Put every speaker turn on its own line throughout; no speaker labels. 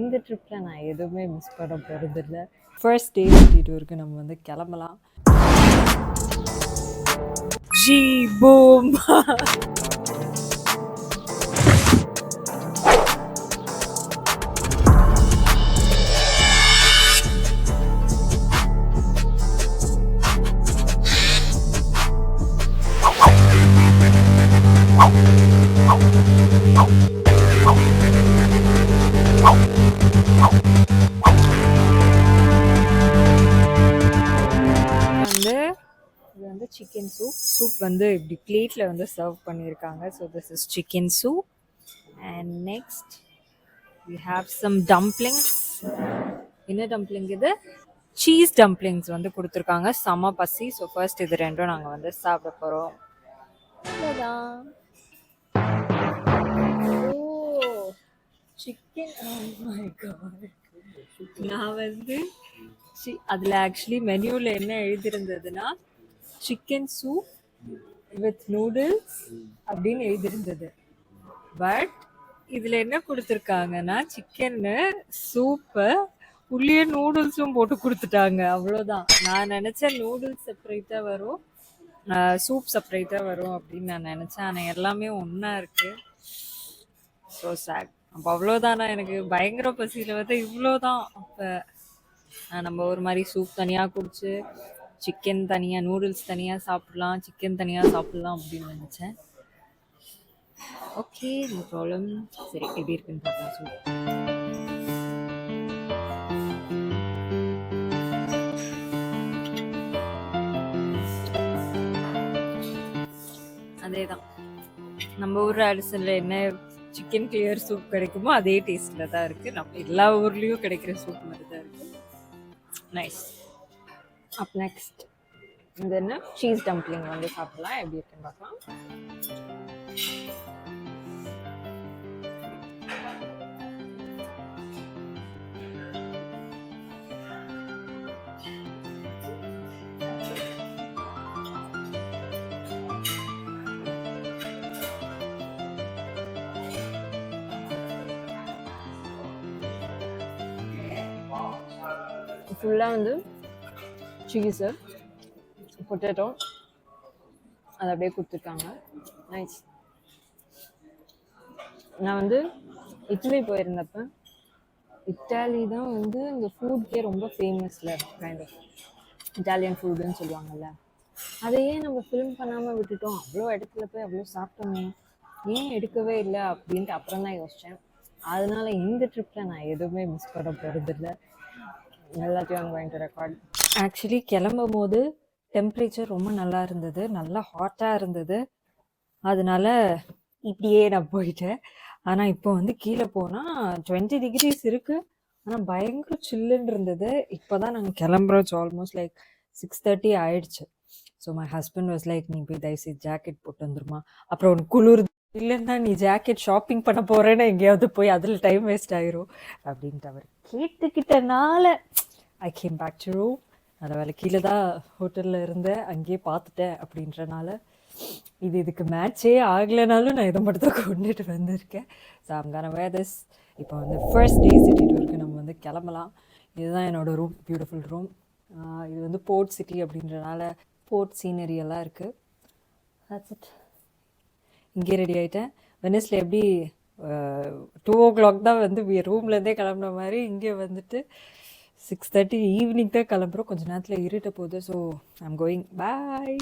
இந்த ட்ரிப்பில் நான் எதுவுமே மிஸ் பண்ண போகிறதில்ல. ஃபர்ஸ்ட் டே சிட்டி டூருக்கு நம்ம வந்து கிளம்பலாம். G boom. சிக்கன் சூப் வந்து இப்படி பிளேட்ல வந்து சர்வ் பண்ணியிருக்காங்க. So this is chicken soup and next we have some dumplings. என்ன டம்ப்ளிங் இது? சீஸ் டம்ப்ளிங்ஸ் வந்து கொடுத்துருக்காங்க. செம பசி. ஸோ ஃபர்ஸ்ட் இது ரெண்டும் நாங்கள் வந்து சாப்பிட போகிறோம். ஓ சிக்கன், நான் வந்து அதில் ஆக்சுவலி மெனுவில் என்ன எழுதியிருந்ததுன்னா சிக்கன் சூப் வித் நூடுல்ஸ் அப்படின்னு எழுதியிருந்தது. பட் இதில் என்ன கொடுத்துருக்காங்கன்னா சிக்கன்னு சூப்பை உள்ளே நூடுல்ஸும் போட்டு கொடுத்துட்டாங்க. அவ்வளோதான். நான் நினச்சேன் நூடுல்ஸ் செப்பரேட்டாக வரும், சூப் செப்பரேட்டாக வரும் அப்படின்னு நான் நினச்சேன். ஆனால் எல்லாமே ஒன்றா இருக்குது. So sad. அப்போ அவ்வளோதானா? எனக்கு பயங்கர பசியில் வந்து இவ்வளோதான். அப்போ நம்ம ஒரு மாதிரி சூப் தனியாக குடிச்சு சிக்கன் தனியாக, நூடுல்ஸ் தனியாக சாப்பிட்லாம், சிக்கன் தனியாக சாப்பிட்லாம் அப்படின்னு நினச்சேன். Okay, no problem. சரி, எப்படி இருக்குன்னு பார்க்கலாம். சூப் அதே தான். நம்ம ஊர் அடிசனில் என்ன சிக்கன் கிளியர் சூப் கிடைக்குமோ அதே டேஸ்ட்டில் தான் இருக்குது. நம்ம எல்லா ஊர்லேயும் கிடைக்கிற சூப் மாதிரி தான் இருக்குது. நைஸ். அப் நெக்ஸ்ட் இது என்ன சீஸ் டம்ப்ளிங் வந்து சாப்பிடலாம். எப்படி இருக்குன்னு பார்க்கலாம். ஃபுல்லாக வந்து சீஸு, பொட்டேட்டோ அதை அப்படியே கொடுத்துருக்காங்க. நைஸ். நான் வந்து இட்லி போயிருந்தப்ப இட்டாலி தான் வந்து இந்த ஃபுட்கே ரொம்ப ஃபேமஸில் கைண்ட் ஆஃப் இட்டாலியன் ஃபுட்டுன்னு சொல்லுவாங்கல்ல. அதையே நம்ம ஃபில்ம் பண்ணாமல் விட்டுட்டோம். அவ்வளோ இடத்துல போய் அவ்வளோ சாப்பிட்டோமே, ஏன் எடுக்கவே இல்லை அப்படின்ட்டு அப்புறம் தான் யோசித்தேன். அதனால இந்த ட்ரிப்பில் நான் எதுவுமே மிஸ் பண்ண போகிறதில்ல. எல்லாத்தையும் வாங்கிட்டு ரெக்கார்ட். ஆக்சுவலி கிளம்பும் போது டெம்பரேச்சர் ரொம்ப நல்லா இருந்தது, நல்லா ஹாட்டாக இருந்தது. அதனால இப்படியே நான் போயிட்டேன். ஆனால் இப்போ வந்து கீழே போனால் 20 degrees இருக்குது. ஆனால் பயங்கர சில்லுன்னு இருந்தது. இப்போ தான் நாங்கள் கிளம்புறோம். ஆல்மோஸ்ட் லைக் 6:30 ஆயிடுச்சு. So my husband was like, நீ போய் தயவுசெய்து ஜாக்கெட் போட்டு வந்துருமா, அப்புறம் உனக்கு குளிர் இல்லைன்னா நீ ஜாக்கெட் ஷாப்பிங் பண்ண போகிறேன்னா எங்கேயாவது போய் அதில் டைம் வேஸ்ட் ஆயிரும் அப்படின்ட்டு அவர் கேட்டுக்கிட்டனால I came back to room. நல்ல வேலை கீழே தான் ஹோட்டலில் இருந்தேன், அங்கேயே பார்த்துட்டேன் அப்படின்றனால இதுக்கு மேட்சே ஆகலைனாலும் நான் இதை மட்டும் தான் கொண்டுட்டு வந்திருக்கேன். ஸோ அங்கே வேதஸ் இப்போ வந்து ஃபர்ஸ்ட் டே சிட்டி டூருக்கு நம்ம வந்து கிளம்பலாம். இதுதான் என்னோடய ரூம், பியூட்டிஃபுல் ரூம். இது வந்து போர்ட் சிட்டி அப்படின்றனால போர்ட் சீனரி எல்லாம் இருக்குது. That's it. இங்கே ரெடி ஆகிட்டேன். வெனிஸில் எப்படி 2 o'clock தான் வந்து ரூம்லேருந்தே கிளம்புன மாதிரி இங்கே வந்துட்டு 6:30 ஈவினிங் தான் கிளம்புறோம். கொஞ்சம் நேரத்தில் இருட்ட போகுது. So I'm going. Bye.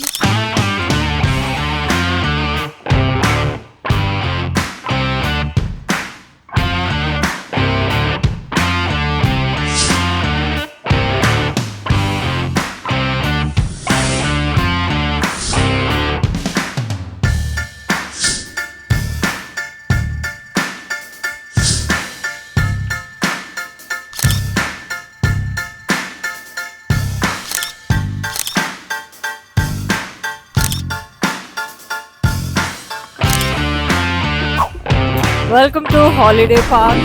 Welcome to Holiday Park.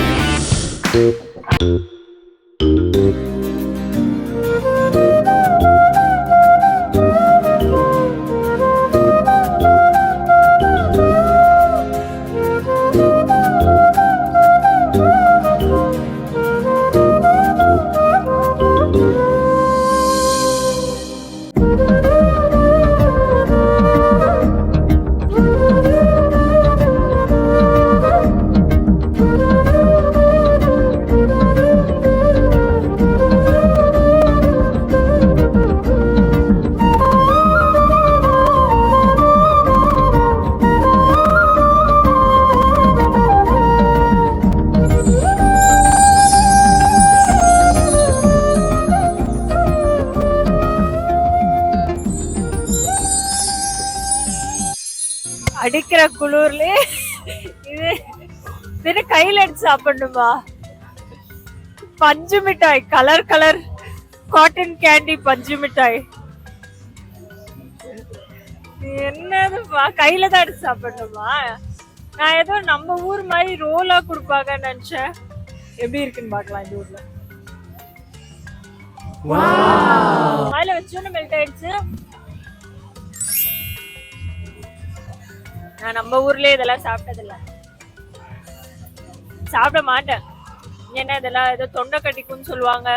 அடிக்கிற குளிர்ல இது தின கையில எடுத்து சாப்பிடணுமா? பஞ்சு மிட்டாய், கலர் கலர் காட்டன் கேண்டி பஞ்சு மிட்டாய். என்னதுப்பா, கையில தான் எடுத்து சாப்பிடணுமா? நான் ஏதோ நம்ம ஊர் மாதிரி ரோலா கொடுப்பாங்கன்னு நினைச்சேன். எப்படி இருக்குன்னு பாக்கலாம் இந்த ஊர்ல. வாயில வச்சோன்னு மெல்ட் ஆயிடுச்சு. நான் நம்ம ஊர்லயே இதெல்லாம் சாப்பிட்டதில்ல, சாப்பிட மாட்டேன். ஏன்னா இதெல்லாம் ஏதோ தொண்டை கட்டிக்கும்னு சொல்லுவாங்க,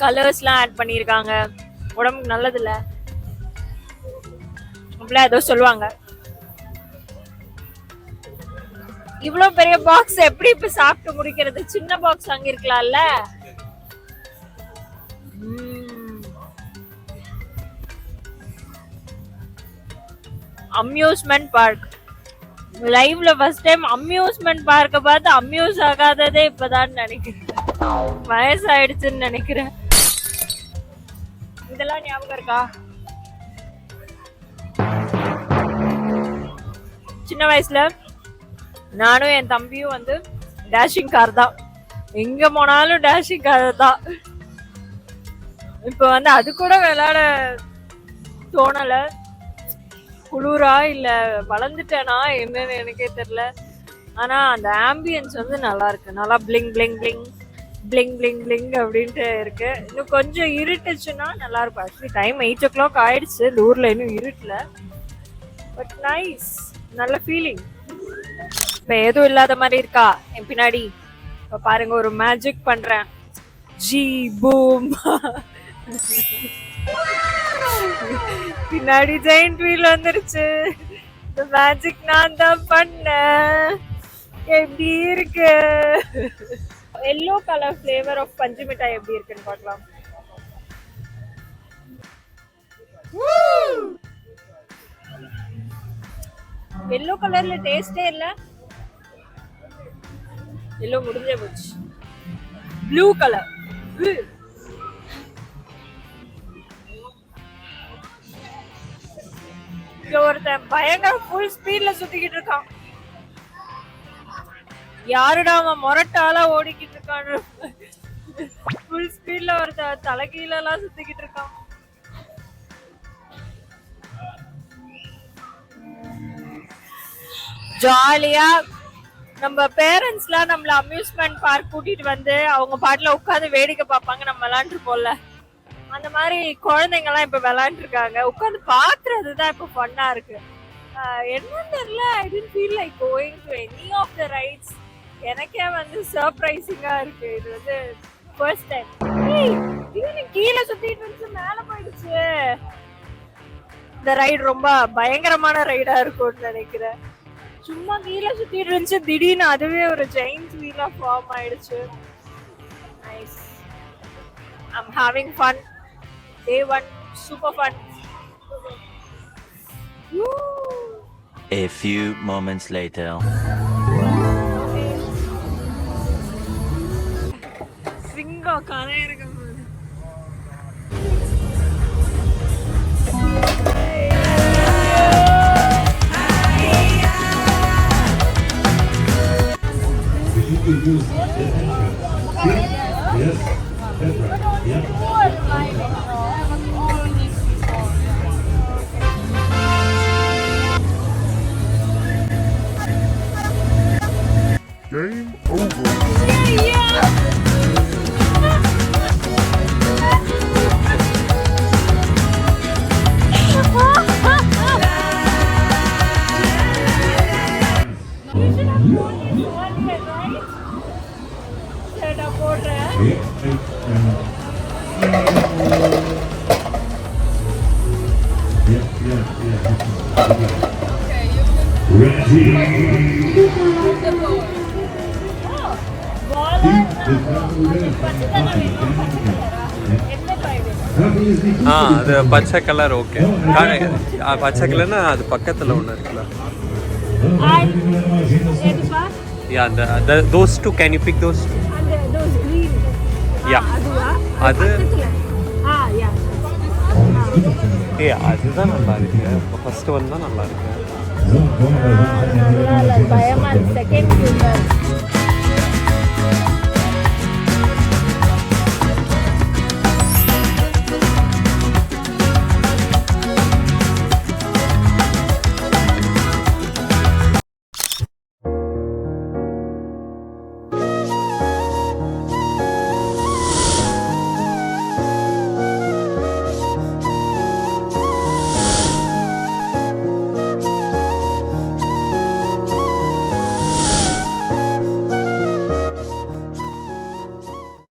கலர்ஸ் எல்லாம் ஆட் பண்ணிருக்காங்க, உடம்புக்கு நல்லது இல்ல அப்படிலாம் ஏதோ சொல்லுவாங்க. இவ்வளவு பெரிய பாக்ஸ் எப்படி இப்ப சாப்பிட்டு முடிக்கிறது? சின்ன பாக்ஸ் அங்க இருக்கலாம்ல. அம்யூஸ்மெண்ட் பார்க் லைவ்ல ஃபர்ஸ்ட் டைம் அம்யூஸ்மெண்ட் பார்க்க பார்த்து அம்யூஸ் ஆகாததே இப்பதான் நினைக்கிறேன். வயசாயிடுச்சுன்னு நினைக்கிறேன். இதெல்லாம் ஞாபகம் இருக்கா? சின்ன வயசுல நானும் என் தம்பியும் வந்து டேஷிங் கார் தான், எங்க போனாலும் டேஷிங் கார் தான். இப்ப வந்து அது கூட விளையாட தோணல. குளிரா இல்ல வளர்ந்துட்டேனா என்னன்னு எனக்கே தெரியல. ஆனா அந்த ஆம்பியன்ஸ் வந்து நல்லா இருக்கு. நல்லா bling bling bling bling bling bling அப்படின்ட்டு இருக்கு. இன்னும் கொஞ்சம் இருட்டுச்சுன்னா நல்லா இருக்கும். ஆக்சுவலி டைம் 8 o'clock ஆயிடுச்சு. இந்த ஊர்ல இன்னும் இருட்டுல. பட் நைஸ், நல்ல ஃபீலிங். இப்ப எதுவும் இல்லாத மாதிரி இருக்கா என் பின்னாடி? இப்ப பாருங்க, ஒரு மேஜிக் பண்றேன். G boom. பின்னாடி ஜெயிண்ட் வீல் வந்துருச்சு. இந்த மேஜிக் நான் தான் பண்ணேன். எப்படி இருக்கு? எல்லோ கலர் ஃபிளேவர் ஆஃப் பஞ்சு மிட்டாய் எப்படி இருக்குன்னு பார்க்கலாம். எல்லோ கலர்ல டேஸ்டே இல்ல. எல்லோ முடிஞ்சே போச்சு. Blue colour. ஒருத்தன் பயங்கர ஃபுல் ஸ்பீட்ல சுத்திக்கிட்டு இருக்கான். யாருடா அவன் மொரட்டாலா ஓடிக்கிட்டு இருக்கான்னு. ஃபுல் ஸ்பீட்ல ஒருத்தன் தலைகீழ எல்லாம் சுத்திக்கிட்டு இருக்கான். ஜாலியா நம்ம பேரண்ட்ஸ்லாம் நம்மள அம்யூஸ்மெண்ட் பார்க் கூட்டிட்டு வந்து அவங்க பாட்டுல உட்காந்து வேடிக்கை பார்ப்பாங்க, நம்ம விளையாண்டுருப்போம்ல. அந்த மாதிரி குழந்தைங்க எல்லாம் இப்ப விளையாண்டு இருக்காங்க. உட்காந்து பாக்குறதுதான் இப்ப ஃபன்னா இருக்கு. என்னன்னு தெரியல, I don't feel like going to any of the rides. எனக்கே வந்து சர்ப்ரைசிங்கா இருக்கு. இது வந்து ஃபர்ஸ்ட் டைம். இது கீழே சுத்திட்டு வந்து மேல போயிடுச்சு. இந்த ரைடு ரொம்ப பயங்கரமான ரைடா இருக்கும்னு நினைக்கிறேன். சும்மா கீழே சுத்திட்டு இருந்துச்சு, திடீர்னு அதுவே ஒரு ஜெயிண்ட் வீலா ஃபார்ம் ஆயிடுச்சு. Nice. I'm having fun. Day 1 super fun.
A few moments later.
சிங்கா கரை இருக்கு.
Yes, that's right. Yeah. Game over.
அது பச்சை கலர். ஓகே, பச்சை கலர்னா அது பக்கத்துல ஒன்று இருக்குல்ல. Yeah, those two, can you pick those two?
Those green.
Yeah. அது அதுதான் நல்லா இருக்கு. ஃபர்ஸ்ட் ஒன் தான் நல்லா இருக்கு.
அதனால பயமா இருக்கு செகண்ட்